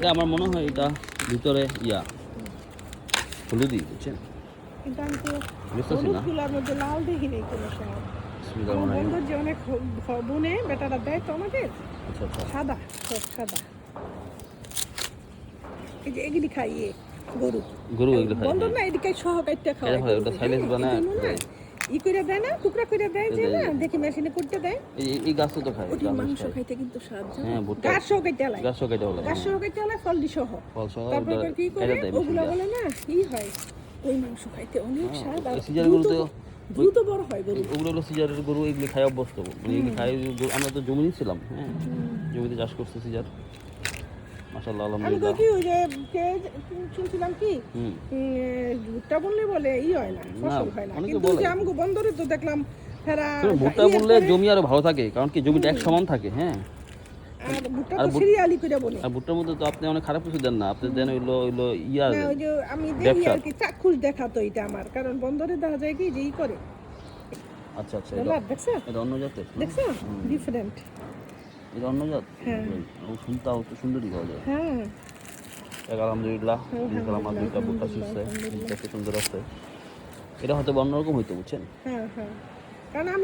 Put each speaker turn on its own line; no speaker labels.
এটা আমার মনে হয় এটা ভিতরে হলুদি, বুঝছেন?
কিন্তু আমি তো
বুঝতেছি
হলুদ
না।
তুলার মধ্যে লাল দেখি নেই কোনো সময়।
বিসমিল্লাহির
আমার
রহমানির রহিম।
বন্ধুর যে অনেক বনে বেটারা দেয় তো আমাদের
আচ্ছা আচ্ছা।
সাদা, সব সাদা। এই যে এগুলি খাইয়ে গরু
গরু এগুলো খায়,
বন্ধ
হ্যাঁ।
না, এদিকে সহ কাটতে খাওয়ায়
এটা হয়, ওটা
গরুকে,
সাইলেন্স
হ্যাঁ,
বানায়
এই জন্য না
দেয়।
ই করে দেয় না, টুকরা করে দেয় যে
এই
না,
যে-
দেখি মেশিনে করতে দেয়।
এই গাছও তো খায়,
ওটির
গাছ
মাংস
খায়।
খাইতে কিন্তু স্বাদ, জানো?
হ্যাঁ, ভুট্টা
গাছ সহ কেটে আলাই,
গাছও কেটে বলে,
গাছ সহ কেটে আলাই, ফলডি সহ।
ফল সহ
তারপর
ওটা
আবার কি করে
কেটে দেয় মেশিন
ওগুলা
দিয়ে।
বলে না ই হয়, ওই মাংস খাইতে অনেক
হ্যাঁ,
স্বাদ আর
সিজার
দ্রুত
গরু তো
দ্রুত বড় হয় গরু।
ওগুলো হলো সিজারের গরু, এগুলি খায় অভ্যস্ত। মানে এগুলি খায়, আমরা তো জমি নিয়েছিলাম, হ্যাঁ, জমিতে চাষ করছে সিজার। মাশাআল্লাহ,
আমি তো
আলহামদুলিল্লাহ।
কি ওই যে শুনছিলাম কি
হুম।
ভুট্টা বললে বলে ই হয় না, ফসল হয় না,
অনেকে
কিন্তু
বলে।
যে আমগো বন্দরে তো দেখলাম ফেরা
ভুট্টা বললে জমি আরো ভালো থাকে, কারণ কি জমিটা এক সমান থাকে, হ্যাঁ।
আর ভুট্টা
আর
তো সিরিয়ালি করে বলে
আর ভুট্টার মধ্যে তো আপনি অনেক খারাপ কিছু দেন না, আপনি দেন হইলো হইলো
না, ওই যে আমি দেখি
ব্যবসা।
আর কি চাক্ষুষ দেখাতো এটা আমার, কারণ বন্দরে দেখা যায় কি যে ই করে
আচ্ছা আচ্ছা,
ডলার, দেখছো
এটা অন্য জাতের না?
দেখছো ডিফারেন্ট।
এটা অন্য জাত।
হ্যাঁ।
ও শুনতাও তো সুন্দরই পাওয়া যায়।
হ্যাঁ
আলহামদুলিল্লাহ,
আলহামদুলিল্লাহ,
আমার দুইটা ভুট্টা
আলহামদুলিল্লাহ,
শিখছে,
আলহামদুলিল্লাহ।
দেখতে সুন্দর আছে। এটা হয়তো অন্যরকম হইতো, বুঝছেন?
হ্যাঁ হ্যাঁ, কারণ আমি